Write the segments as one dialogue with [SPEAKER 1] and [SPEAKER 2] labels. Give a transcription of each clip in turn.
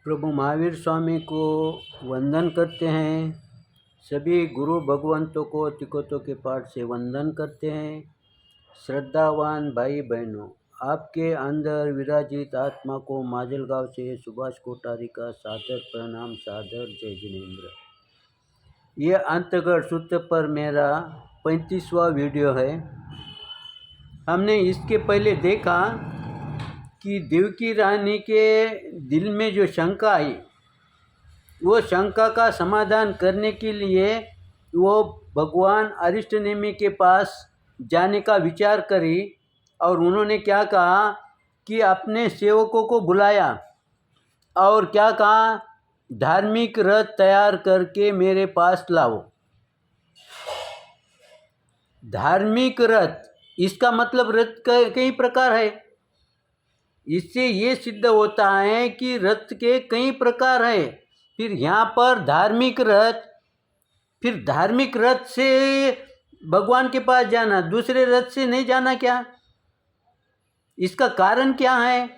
[SPEAKER 1] प्रभु महावीर स्वामी को वंदन करते हैं। सभी गुरु भगवंतों को तिकोतों के पाठ से वंदन करते हैं। श्रद्धावान भाई बहनों, आपके अंदर विराजित आत्मा को माजलगांव से सुभाष कोठारी का सादर प्रणाम, सादर जय जिनेन्द्र। ये अंतगढ़ सूत्र पर मेरा 35वां वीडियो है। हमने इसके पहले देखा कि देवकी रानी के दिल में जो शंका आई, वो शंका का समाधान करने के लिए वो भगवान अरिष्टनेमि के पास जाने का विचार करी और उन्होंने क्या कहा कि अपने सेवकों को बुलाया और क्या कहा, धार्मिक रथ तैयार करके मेरे पास लाओ। धार्मिक रथ, इसका मतलब रथ कई प्रकार है। इससे ये सिद्ध होता है कि रथ के कई प्रकार हैं। फिर यहाँ पर धार्मिक रथ, फिर धार्मिक रथ से भगवान के पास जाना, दूसरे रथ से नहीं जाना क्या? इसका कारण क्या है?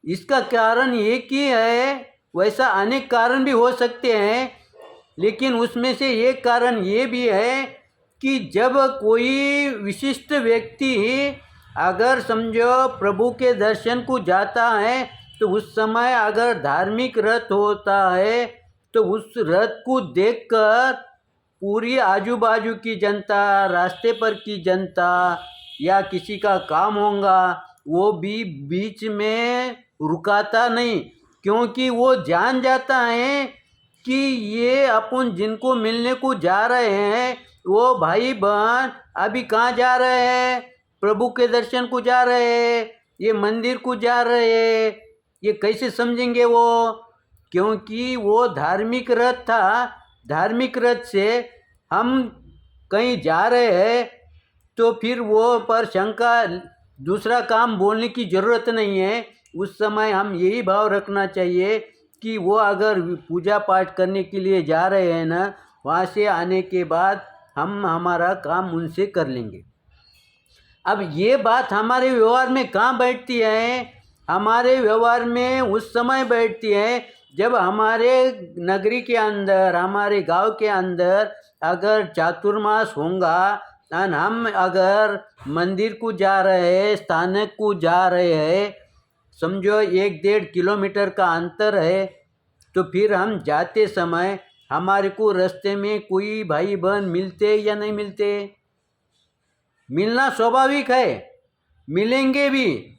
[SPEAKER 1] इसका कारण एक ही है, वैसा अनेक कारण भी हो सकते हैं, लेकिन उसमें से एक कारण ये भी है कि जब कोई विशिष्ट व्यक्ति अगर समझो प्रभु के दर्शन को जाता है तो उस समय अगर धार्मिक रथ होता है तो उस रथ को देखकर पूरी आजू बाजू की जनता, रास्ते पर की जनता या किसी का काम होगा, वो भी बीच में रुकाता नहीं, क्योंकि वो जान जाता है कि ये अपन जिनको मिलने को जा रहे हैं वो भाई बहन अभी कहाँ जा रहे हैं? प्रभु के दर्शन को जा रहे हैं, ये मंदिर को जा रहे हैं। ये कैसे समझेंगे वो? क्योंकि वो धार्मिक रथ था। धार्मिक रथ से हम कहीं जा रहे हैं तो फिर वो पर शंका, दूसरा काम बोलने की ज़रूरत नहीं है। उस समय हम यही भाव रखना चाहिए कि वो अगर पूजा पाठ करने के लिए जा रहे हैं ना, वहाँ से आने के बाद हम हमारा काम उनसे कर लेंगे। अब ये बात हमारे व्यवहार में कहाँ बैठती है? हमारे व्यवहार में उस समय बैठती है जब हमारे नगरी के अंदर, हमारे गांव के अंदर अगर चातुर्मास होगा और हम अगर मंदिर को जा रहे हैं, स्थानक को जा रहे हैं, समझो 1-1.5 किलोमीटर का अंतर है, तो फिर हम जाते समय हमारे को रास्ते में कोई भाई बहन मिलते या नहीं मिलते? मिलना स्वाभाविक है, मिलेंगे भी।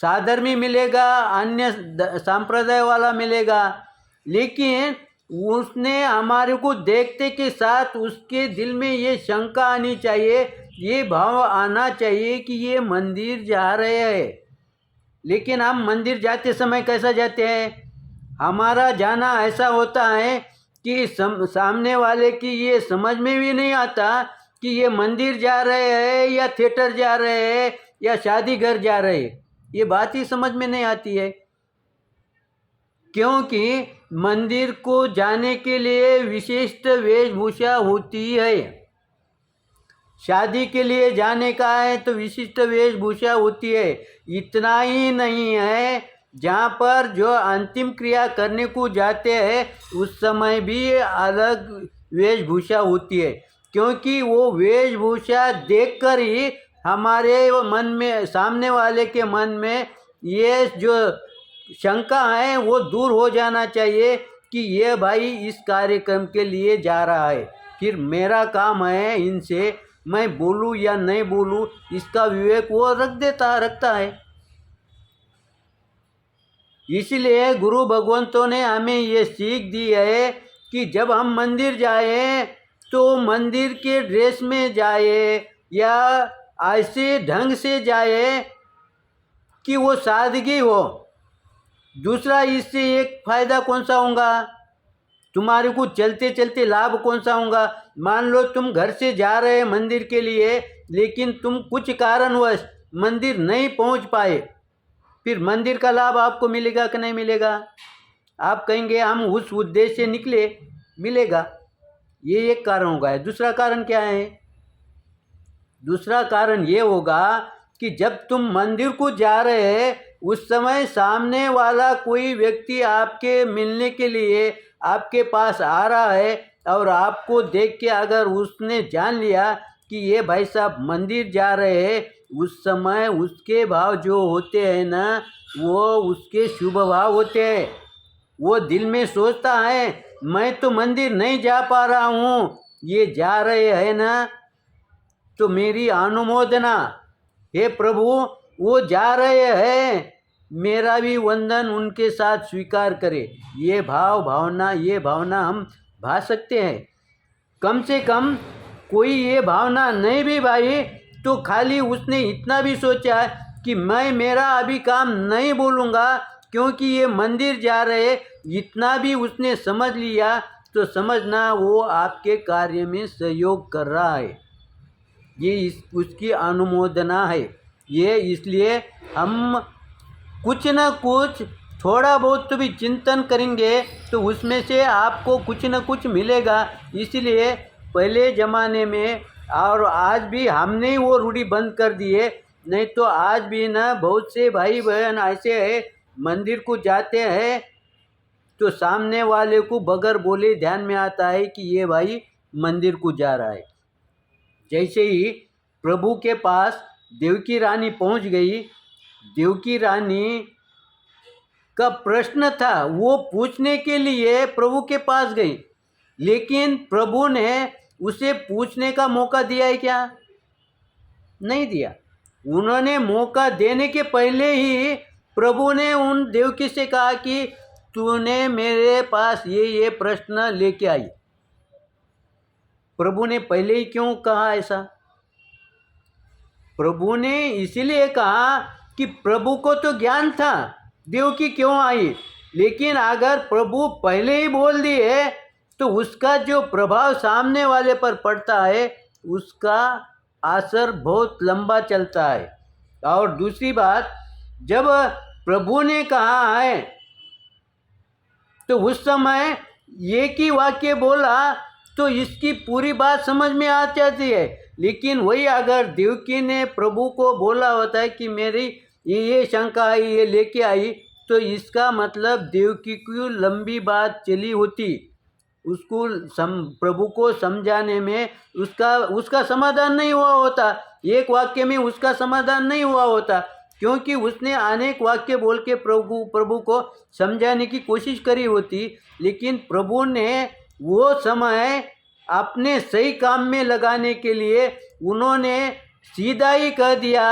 [SPEAKER 1] साधर्मी मिलेगा, अन्य संप्रदाय वाला मिलेगा, लेकिन उसने हमारे को देखते के साथ उसके दिल में ये शंका आनी चाहिए, ये भाव आना चाहिए कि ये मंदिर जा रहे हैं। लेकिन हम मंदिर जाते समय कैसा जाते हैं? हमारा जाना ऐसा होता है कि सामने वाले की ये समझ में भी नहीं आता कि ये मंदिर जा रहे हैं या थिएटर जा रहे हैं या शादी घर जा रहे हैं। ये बात ही समझ में नहीं आती है, क्योंकि मंदिर को जाने के लिए विशिष्ट वेशभूषा होती है। शादी के लिए जाने का है तो विशिष्ट वेशभूषा होती है। इतना ही नहीं है, जहाँ पर जो अंतिम क्रिया करने को जाते हैं उस समय भी अलग वेशभूषा होती है, क्योंकि वो वेशभूषा देखकर ही हमारे मन में, सामने वाले के मन में ये जो शंका है वो दूर हो जाना चाहिए कि ये भाई इस कार्यक्रम के लिए जा रहा है। फिर मेरा काम है इनसे मैं बोलूँ या नहीं बोलूँ, इसका विवेक वो रखता है। इसलिए गुरु भगवंतों ने हमें ये सीख दी है कि जब हम मंदिर जाए तो मंदिर के ड्रेस में जाए या ऐसे ढंग से जाए कि वो सादगी हो। दूसरा, इससे एक फ़ायदा कौन सा होगा? तुम्हारे को चलते चलते लाभ कौन सा होगा? मान लो तुम घर से जा रहे हैं मंदिर के लिए, लेकिन तुम कुछ कारणवश मंदिर नहीं पहुंच पाए, फिर मंदिर का लाभ आपको मिलेगा कि नहीं मिलेगा? आप कहेंगे हम उस उद्देश्य से निकले, मिलेगा। ये एक कारण होगा। दूसरा कारण क्या है? दूसरा कारण ये होगा कि जब तुम मंदिर को जा रहे हैं उस समय सामने वाला कोई व्यक्ति आपके मिलने के लिए आपके पास आ रहा है और आपको देख के अगर उसने जान लिया कि ये भाई साहब मंदिर जा रहे हैं, उस समय उसके भाव जो होते हैं ना, वो उसके शुभ भाव होते हैं। वो दिल में सोचता है मैं तो मंदिर नहीं जा पा रहा हूँ, ये जा रहे हैं ना, तो मेरी अनुमोदना, हे प्रभु वो जा रहे हैं, मेरा भी वंदन उनके साथ स्वीकार करे। ये भावना हम भा सकते हैं। कम से कम कोई ये भावना नहीं भी भाई तो खाली उसने इतना भी सोचा कि मैं मेरा अभी काम नहीं बोलूँगा क्योंकि ये मंदिर जा रहे, इतना भी उसने समझ लिया तो समझना वो आपके कार्य में सहयोग कर रहा है। ये उसकी अनुमोदना है। ये इसलिए हम कुछ न कुछ थोड़ा बहुत तो भी चिंतन करेंगे तो उसमें से आपको कुछ न कुछ मिलेगा। इसलिए पहले ज़माने में और आज भी हमने वो रूढ़ी बंद कर दी है, नहीं तो आज भी ना बहुत से भाई बहन ऐसे हैं मंदिर को जाते हैं तो सामने वाले को बगैर बोले ध्यान में आता है कि ये भाई मंदिर को जा रहा है। जैसे ही प्रभु के पास देवकी रानी पहुंच गई, देवकी रानी का प्रश्न था वो पूछने के लिए प्रभु के पास गई, लेकिन प्रभु ने उसे पूछने का मौका दिया है क्या? नहीं दिया। उन्होंने मौका देने के पहले ही प्रभु ने उन देवकी से कहा कि तूने मेरे पास ये प्रश्न लेके आई। प्रभु ने पहले ही क्यों कहा ऐसा? प्रभु ने इसीलिए कहा कि प्रभु को तो ज्ञान था देवकी क्यों आई, लेकिन अगर प्रभु पहले ही बोल दिए तो उसका जो प्रभाव सामने वाले पर पड़ता है उसका असर बहुत लंबा चलता है। और दूसरी बात, जब प्रभु ने कहा है तो उस समय एक ही वाक्य बोला तो इसकी पूरी बात समझ में आ जाती है। लेकिन वही अगर देवकी ने प्रभु को बोला होता है कि मेरी ये शंका आई, ये लेके आई, तो इसका मतलब देवकी की लंबी बात चली होती, उसको प्रभु को समझाने में उसका समाधान नहीं हुआ होता। एक वाक्य में उसका समाधान नहीं हुआ होता क्योंकि उसने अनेक वाक्य बोल के प्रभु को समझाने की कोशिश करी होती। लेकिन प्रभु ने वो समय अपने सही काम में लगाने के लिए उन्होंने सीधा ही कह दिया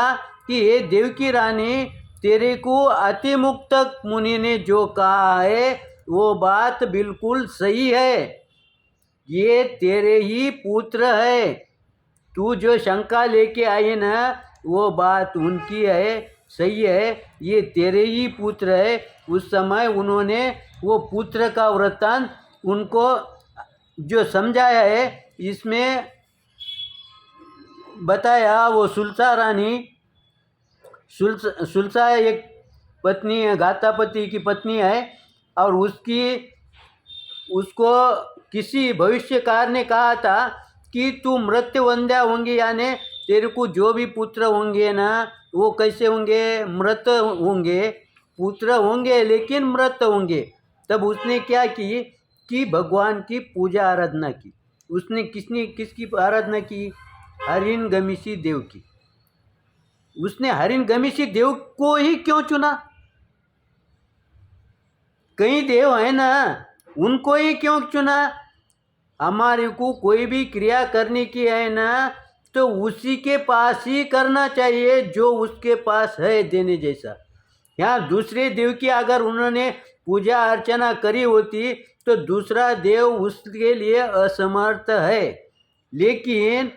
[SPEAKER 1] कि हे देवकी रानी, तेरे को अतिमुक्तक मुनि ने जो कहा है वो बात बिल्कुल सही है, ये तेरे ही पुत्र है। तू जो शंका लेके आई ना वो बात उनकी है, सही है, ये तेरे ही पुत्र है। उस समय उन्होंने वो पुत्र का वृत्तांत उनको जो समझाया है इसमें बताया। वो सुलसा रानी, सुलसा एक पत्नी है, गातापति की पत्नी है, और उसको किसी भविष्यकार ने कहा था कि तू मृत्युवंध्या होंगी, यानी तेरे को जो भी पुत्र होंगे ना वो कैसे होंगे? मृत होंगे। पुत्र होंगे लेकिन मृत होंगे। तब उसने क्या की कि भगवान की पूजा आराधना की। उसने किसकी आराधना की? हरिणगमिषी देव की। उसने हरिणगमिषी देव को ही क्यों चुना? कई देव है ना, उनको ही क्यों चुना? हमारे को कोई भी क्रिया करने की है ना तो उसी के पास ही करना चाहिए जो उसके पास है देने जैसा। यहाँ दूसरे देव की अगर उन्होंने पूजा अर्चना करी होती तो दूसरा देव उसके लिए असमर्थ है। लेकिन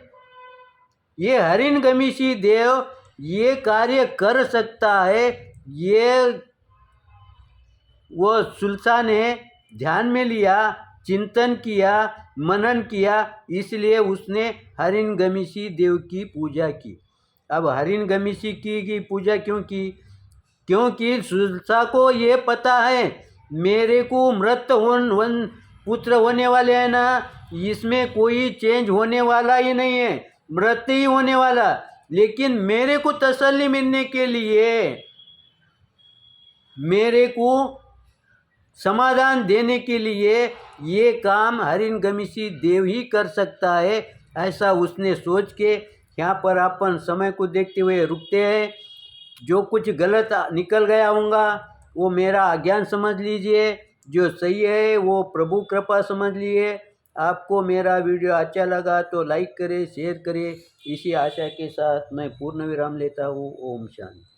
[SPEAKER 1] ये हरिणगमिषी देव ये कार्य कर सकता है। ये वो सुलसा ने ध्यान में लिया, चिंतन किया, मनन किया, इसलिए उसने हरिणगमिषी देव की पूजा की। अब हरिणगमिषी की पूजा क्यों की? क्योंकि सुलसा को ये पता है मेरे को मृत पुत्र होने वाले हैं ना, इसमें कोई चेंज होने वाला ही नहीं है, मृत ही होने वाला। लेकिन मेरे को तसल्ली मिलने के लिए मेरे को समाधान देने के लिए ये काम हरिणगमिशी देव ही कर सकता है, ऐसा उसने सोच के यहाँ पर अपन समय को देखते हुए रुकते हैं। जो कुछ गलत निकल गया होगा वो मेरा अज्ञान समझ लीजिए, जो सही है वो प्रभु कृपा समझ लिए। आपको मेरा वीडियो अच्छा लगा तो लाइक करें, शेयर करें। इसी आशा के साथ मैं पूर्ण विराम लेता हूँ। ओम शांति।